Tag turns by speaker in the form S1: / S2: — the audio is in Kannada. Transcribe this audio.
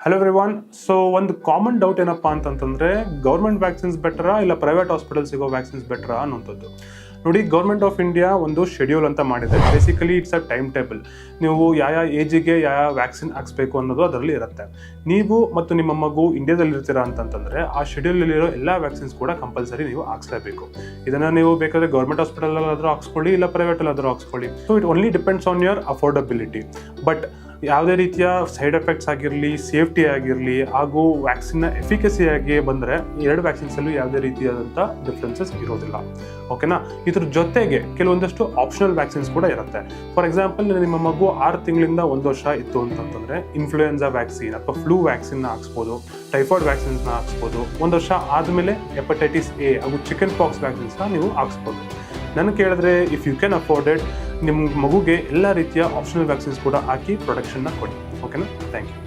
S1: Hello everyone. ಸೊ ಒಂದು ಕಾಮನ್ ಡೌಟ್ ಏನಪ್ಪಾ ಅಂತಂತಂದ್ರೆ ಗೌರ್ಮೆಂಟ್ ವ್ಯಾಕ್ಸಿನ್ಸ್ ಬೆಟರಾ ಇಲ್ಲ ಪ್ರೈವೇಟ್ ಹಾಸ್ಪಿಟಲ್ ಸಿಗೋ ವ್ಯಾಕ್ಸಿನ್ಸ್ ಬೆಟರಾ ಅನ್ನೋಂಥದ್ದು. ನೋಡಿ, ಗೌರ್ಮೆಂಟ್ ಆಫ್ ಇಂಡಿಯಾ ಒಂದು ಶೆಡ್ಯೂಲ್ ಅಂತ ಮಾಡಿದೆ. Basically it's a time table. ನೀವು ಯಾವ ಏಜಿಗೆ ಯಾವ ವ್ಯಾಕ್ಸಿನ್ ಹಾಕ್ಸ್ಬೇಕು ಅನ್ನೋದು ಅದರಲ್ಲಿ ಇರುತ್ತೆ. ನೀವು ಮತ್ತು ನಿಮ್ಮ ಮಗು ಇಂಡಿಯಾದಲ್ಲಿ ಇರ್ತೀರಾ ಅಂತಂತಂದ್ರೆ ಆ ಶೆಡ್ಯೂಲಲ್ಲಿರೋ ಎಲ್ಲ ವ್ಯಾಕ್ಸಿನ್ಸ್ ಕೂಡ ಕಂಪಲ್ಸರಿ ನೀವು ಹಾಕ್ಸ್ಲೇಬೇಕು. ಇದನ್ನು ನೀವು ಬೇಕಾದ್ರೆ ಗೌರ್ಮೆಂಟ್ ಹಾಸ್ಪಿಟಲಲ್ಲಾದರೂ ಹಾಕ್ಸ್ಕೊಳ್ಳಿ ಇಲ್ಲ ಪ್ರೈವೇಟಲ್ಲಾದರೂ ಹಾಕ್ಸ್ಕೊಳ್ಳಿ. So it only depends on your affordability. But ಯಾವುದೇ ರೀತಿಯ ಸೈಡ್ ಎಫೆಕ್ಟ್ಸ್ ಆಗಿರಲಿ, ಸೇಫ್ಟಿ ಆಗಿರಲಿ ಹಾಗೂ ವ್ಯಾಕ್ಸಿನ್ನ ಎಫಿಕಸಿ ಆಗಿ ಬಂದರೆ ಎರಡು ವ್ಯಾಕ್ಸಿನ್ಸಲ್ಲೂ ಯಾವುದೇ ರೀತಿಯಾದಂಥ ಡಿಫ್ರೆನ್ಸಸ್ ಇರೋದಿಲ್ಲ. ಓಕೆನಾ? ಇದ್ರ ಜೊತೆಗೆ ಕೆಲವೊಂದಷ್ಟು ಆಪ್ಷನಲ್ ವ್ಯಾಕ್ಸಿನ್ಸ್ ಕೂಡ ಇರುತ್ತೆ. ಫಾರ್ ಎಕ್ಸಾಂಪಲ್, ನಿಮ್ಮ ಮಗು 6 ತಿಂಗಳಿಂದ 1 ವರ್ಷ ಇತ್ತು ಅಂತಂತಂದರೆ ಇನ್ಫ್ಲೂಯೆನ್ಸಾ ವ್ಯಾಕ್ಸಿನ್ ಅಥವಾ ಫ್ಲೂ ವ್ಯಾಕ್ಸಿನ್ನ ಹಾಕ್ಸ್ಬೋದು, ಟೈಫಾಯ್ಡ್ ವ್ಯಾಕ್ಸಿನ್ಸ್ನ ಹಾಕ್ಸ್ಬೋದು. 1 ವರ್ಷ ಆದಮೇಲೆ ಹೆಪಟೈಟಿಸ್ ಎ ಹಾಗೂ ಚಿಕನ್ ಪಾಕ್ಸ್ ವ್ಯಾಕ್ಸಿನ್ಸ್ನ ನೀವು ಹಾಕ್ಸ್ಬೋದು. ನನಗೆ ಕೇಳಿದ್ರೆ if you can afford it, ನಿಮ್ಮ ಮಗುಗೆ ಎಲ್ಲ ರೀತಿಯ ಆಪ್ಷನಲ್ ವ್ಯಾಕ್ಸಿನ್ಸ್ ಕೂಡ ಹಾಕಿ ಪ್ರೊಟೆಕ್ಷನ್ನ ಕೊಡಿ. ಓಕೆನಾ? Thank you.